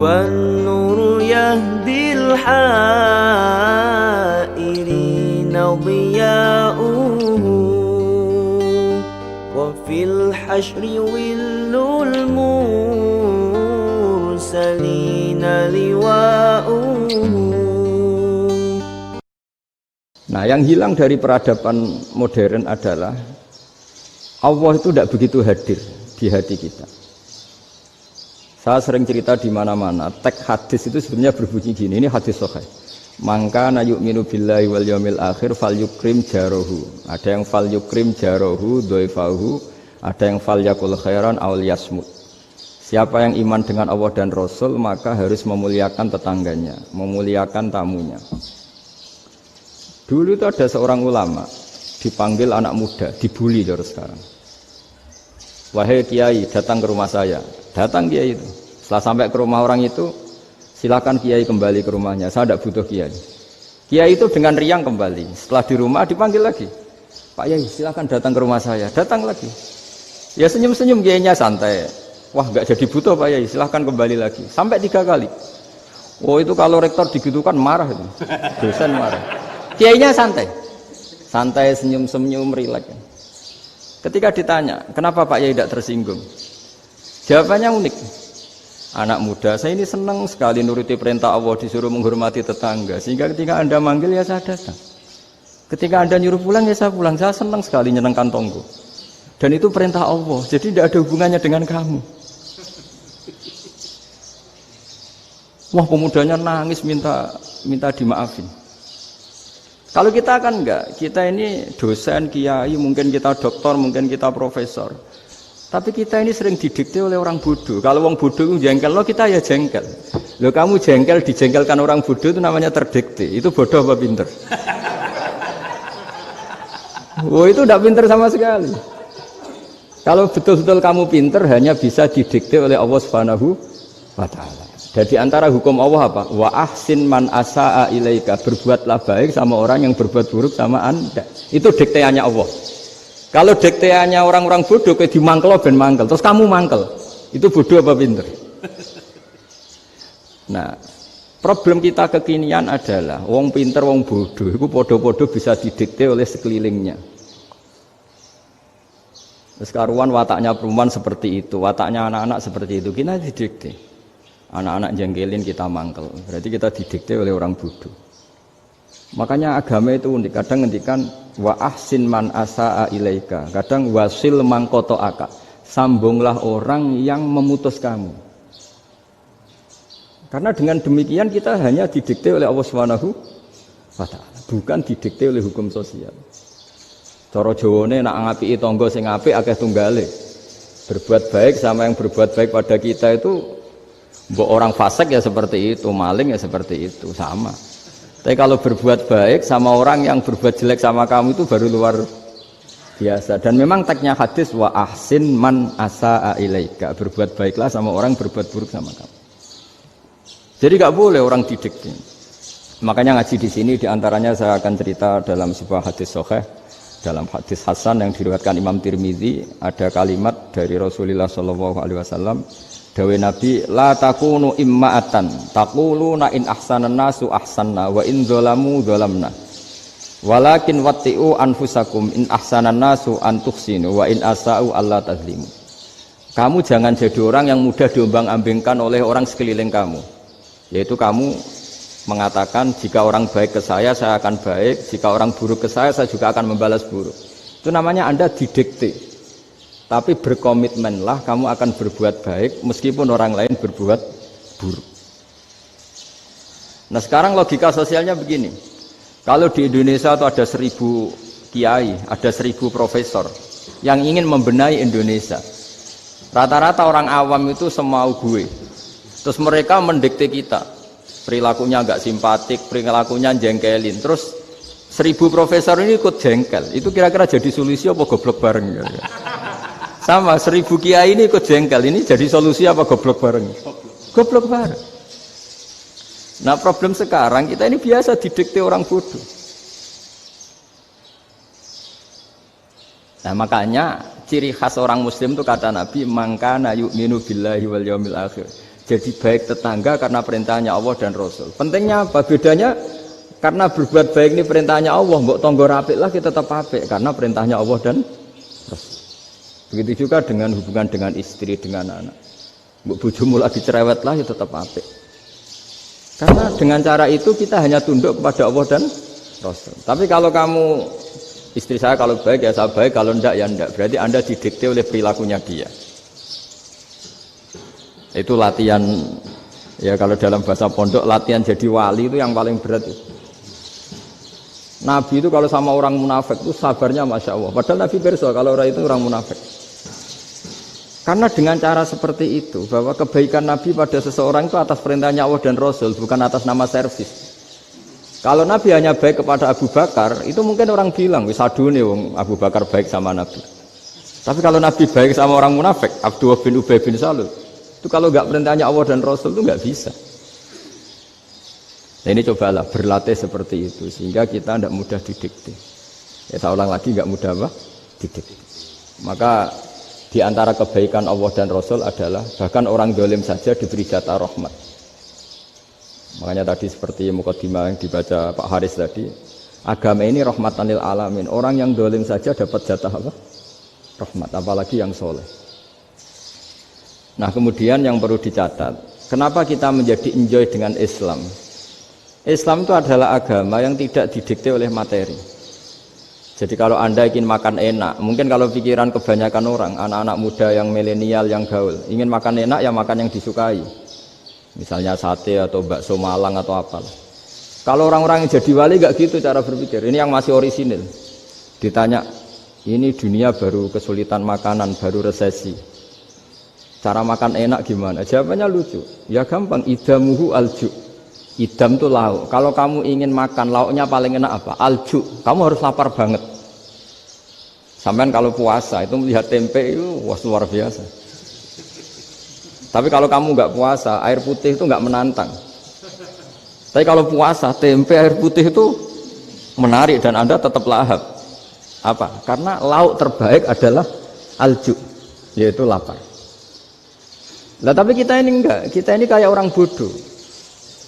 والنور يهدي الحائرين ضياؤه وفي الحشر ظل المرسلين لواؤه. Nah, yang hilang dari peradaban modern adalah Allah itu tidak begitu hadir di hati kita. Saya sering cerita di mana-mana, teks hadis itu sebenarnya berbunyi gini, ini hadis sahih. Mangka na yu'minu billahi wal yaumil akhir fal yukrim jarohu. Ada yang fal yukrim jarohu doifahu, ada yang fal yakul khairan aul yasmut. Siapa yang iman dengan Allah dan Rasul maka harus memuliakan tetangganya, memuliakan tamunya. Dulu itu ada seorang ulama dipanggil anak muda, dibully dari sekarang. Wahai kiai, datang ke rumah saya. Datang kiai itu. Setelah sampai ke rumah orang itu, silakan kiai kembali ke rumahnya. Saya tidak butuh kiai. Kiai itu dengan riang kembali. Setelah di rumah dipanggil lagi. Pak Yai, silakan datang ke rumah saya. Datang lagi. Ya senyum-senyum kiainya santai. Wah, nggak jadi butuh Pak Yai. Silakan kembali lagi. Sampai 3 kali. Oh itu kalau rektor digitukan marah itu. Dosen marah. Kiainya santai. Santai, senyum-senyum, rileks. Ketika ditanya, kenapa Pak Yai tidak tersinggung? Jawabannya unik. Anak muda, saya ini senang sekali nuruti perintah Allah, disuruh menghormati tetangga. Sehingga ketika Anda manggil, ya saya datang. Ketika Anda nyuruh pulang, ya saya pulang. Saya senang sekali nyenengkan tonggo. Dan itu perintah Allah, jadi tidak ada hubungannya dengan kamu. Wah, pemudanya nangis minta dimaafin. Kalau kita kan enggak, kita ini dosen, kiai, mungkin kita doktor, mungkin kita profesor. Tapi kita ini sering didikte oleh orang bodoh. Kalau orang bodoh itu jengkel, lo kita ya jengkel. Lo kamu jengkel, dijengkelkan orang bodoh itu namanya terdikte. Itu bodoh apa pinter? Oh itu tidak pinter sama sekali. Kalau betul-betul kamu pinter, hanya bisa didikte oleh Allah Subhanahu wa Ta'ala. Jadi antara hukum Allah apa? Wa ahsin man asa'a ilaika, berbuatlah baik sama orang yang berbuat buruk sama Anda. Itu dikteannya Allah. Kalau dikteannya orang-orang bodoh kayak dimangkel ben mangkel, terus kamu mangkel. Itu bodoh apa pinter? Nah, problem kita kekinian adalah wong pinter wong bodoh itu podo-podo bisa didikte oleh sekelilingnya. Terus karuan wataknya perempuan seperti itu, wataknya anak-anak seperti itu, kita didikte. Anak-anak jengkelin kita mangkel, berarti kita didikte oleh orang bodoh. Makanya agama itu unik, kadang ngendikan wa ahsin man asa'a ilaika, kadang wasil man qata'aka, sambunglah orang yang memutus kamu. Karena dengan demikian kita hanya didikte oleh Allah Subhanahu wa Ta'ala, bukan didikte oleh hukum sosial. Cara Jawane nak ngapiki tangga sing apik akeh tunggale. Berbuat baik sama yang berbuat baik pada kita itu mbok orang fasik ya seperti itu, maling ya seperti itu, sama. Tapi kalau berbuat baik sama orang yang berbuat jelek sama kamu itu baru luar biasa. Dan memang teksnya hadis wa ahsin man asa'a ilaika, berbuat baiklah sama orang berbuat buruk sama kamu. Jadi nggak boleh orang didikte. Makanya ngaji di sini diantaranya saya akan cerita dalam sebuah hadis sahih, dalam hadis hasan yang diriwayatkan Imam Tirmizi, ada kalimat dari Rasulullah SAW. Dawe Nabi, la takunu imma'atan taquluna in ahsanan nasu ahsanna wa in dzalamu dzalamna walakin watti'u anfusakum in ahsanan nasu an tuhsinu wa in asa'u alla tazlimu. Kamu jangan jadi orang yang mudah diombang-ambingkan oleh orang sekeliling kamu, yaitu kamu mengatakan jika orang baik ke saya akan baik, jika orang buruk ke saya juga akan membalas buruk. Itu namanya Anda didikte. Tapi berkomitmenlah kamu akan berbuat baik meskipun orang lain berbuat buruk. Nah sekarang logika sosialnya begini. Kalau di Indonesia itu ada 1000 kiai, ada 1000 profesor yang ingin membenahi Indonesia. Rata-rata orang awam itu semau gue. Terus mereka mendikte kita. Perilakunya agak simpatik, perilakunya jengkelin. Terus 1000 profesor ini ikut jengkel. Itu kira-kira jadi solusi apa goblok bareng ya? Sama 1000 kiai ini ikut jengkel, ini jadi solusi apa goblok bareng? Goblok bareng. Nah problem sekarang kita ini biasa didikte orang bodoh. Nah makanya ciri khas orang muslim itu kata Nabi, mangkana yu'minu billahi wal yaumil akhir. jadi baik tetangga karena perintahnya Allah dan Rasul. Pentingnya apa? Bedanya karena berbuat baik ini perintahnya Allah, mbok tangga apik lah kita tetap apik karena perintahnya Allah dan Rasul. Begitu juga dengan hubungan dengan istri, dengan anak. Mbok bojomu lagi cerewet lah ya tetap apik. Karena dengan cara itu kita hanya tunduk kepada Allah dan Rasul. Tapi kalau kamu, istri saya kalau baik ya saya baik, kalau enggak ya enggak. Berarti Anda didikte oleh perilakunya dia. Itu latihan, ya kalau dalam bahasa pondok, latihan jadi wali itu yang paling berat itu. Nabi itu kalau sama orang munafik itu sabarnya Masya Allah. Padahal Nabi berso kalau orang itu orang munafik. Karena dengan cara seperti itu, bahwa kebaikan Nabi pada seseorang itu atas perintahnya Allah dan Rasul, bukan atas nama servis. Kalau Nabi hanya baik kepada Abu Bakar, itu mungkin orang bilang, wisadu nih wong Abu Bakar baik sama Nabi. Tapi kalau Nabi baik sama orang munafik, Abdullah bin Ubay bin Salul, itu kalau nggak perintahnya Allah dan Rasul itu nggak bisa. Nah ini cobalah berlatih seperti itu, sehingga kita tidak mudah didikte. Ya saya ulang lagi, nggak mudah apa? Didikte. Maka di antara kebaikan Allah dan Rasul adalah bahkan orang dolim saja diberi jatah rahmat. Makanya tadi seperti mukadimah yang dibaca Pak Haris tadi, agama ini rahmatan lil alamin. Orang yang dolim saja dapat jatah apa? Rahmat, apalagi yang soleh. Nah kemudian yang perlu dicatat, kenapa kita menjadi enjoy dengan Islam? Islam itu adalah agama yang tidak didikte oleh materi. Jadi kalau Anda ingin makan enak, mungkin kalau pikiran kebanyakan orang, anak-anak muda yang milenial, yang gaul, ingin makan enak ya makan yang disukai. Misalnya sate atau bakso Malang atau apa. Kalau orang-orang yang jadi wali gak gitu cara berpikir. Ini yang masih orisinil. Ditanya, ini dunia baru kesulitan makanan, baru resesi. Cara makan enak gimana? Jawabannya lucu. Ya gampang, idamuhu alju. Idam itu lauk. Kalau kamu ingin makan lauknya paling enak apa? Alju. Kamu harus lapar banget. Sampai kalau puasa itu melihat tempe itu wah luar biasa. Tapi kalau kamu nggak puasa, air putih itu nggak menantang. Tapi kalau puasa, tempe air putih itu menarik dan Anda tetap lahap. Apa? Karena lauk terbaik adalah alju, yaitu lapar. Nah tapi kita ini enggak, kita ini kayak orang bodoh.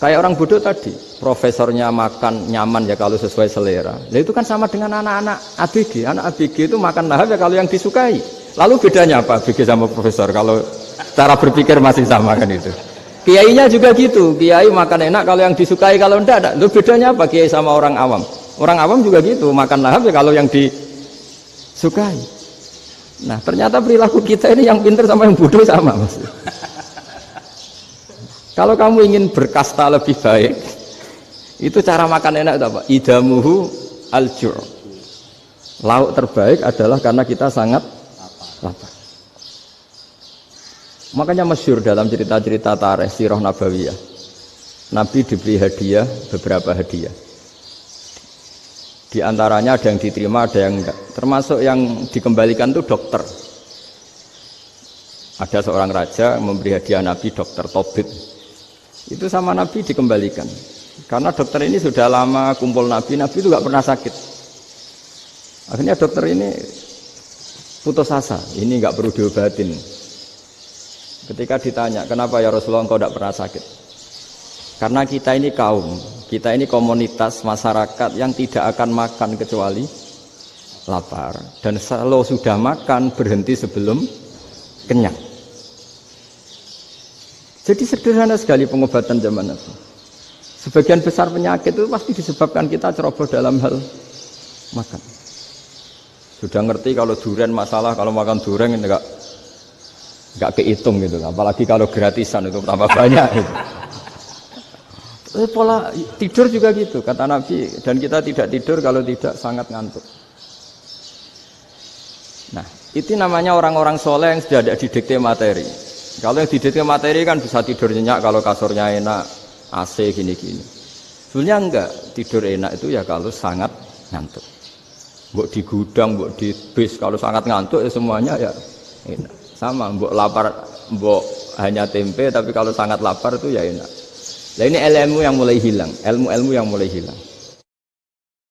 Kayak orang bodoh tadi, profesornya makan nyaman ya kalau sesuai selera. Nah itu kan sama dengan anak-anak ABG. Anak ABG itu makan lahap ya kalau yang disukai. Lalu bedanya apa ABG sama profesor? Kalau cara berpikir masih sama kan itu. Kiainya juga gitu. Kiai makan enak kalau yang disukai, kalau enggak. Lalu bedanya apa kiai sama orang awam? Orang awam juga gitu, makan lahap ya kalau yang disukai. Nah ternyata perilaku kita ini yang pintar sama yang bodoh sama maksudnya. Kalau kamu ingin berkasta lebih baik, itu cara makan enak itu apa? Idamuhu al-jur. Lauk terbaik adalah karena kita sangat lapar. Makanya masyhur dalam cerita-cerita tarikh sirah nabawiyah. Nabi diberi hadiah, beberapa hadiah. Di antaranya ada yang diterima, ada yang enggak. Termasuk yang dikembalikan itu dokter. Ada seorang raja memberi hadiah Nabi dokter Tobit. Itu sama Nabi dikembalikan. Karena dokter ini sudah lama kumpul Nabi itu gak pernah sakit. Akhirnya dokter ini putus asa, ini gak perlu diobatin. Ketika ditanya, kenapa ya Rasulullah engkau gak pernah sakit? Karena kita ini kaum, kita ini komunitas masyarakat yang tidak akan makan kecuali lapar. Dan kalau sudah makan berhenti sebelum kenyang. Jadi sederhana sekali pengobatan zaman Nabi. Sebagian besar penyakit itu pasti disebabkan kita ceroboh dalam hal makan. Sudah ngerti kalau durian masalah, kalau makan durian enggak kehitung gitu. Apalagi kalau gratisan itu tambah banyak gitu. Pola tidur juga gitu kata Nabi, dan kita tidak tidur kalau tidak sangat ngantuk. Nah, itu namanya orang-orang soleh yang sudah tidak didikte materi. Kalau yang didikte materi kan bisa tidur nyenyak kalau kasurnya enak, AC gini-gini. Sebenarnya enggak, tidur enak itu ya kalau sangat ngantuk. Mbok di gudang, mbok di bis, kalau sangat ngantuk ya semuanya ya enak. Sama, mbok lapar, mbok hanya tempe, tapi kalau sangat lapar itu ya enak. Nah ini ilmu yang mulai hilang, ilmu-ilmu yang mulai hilang.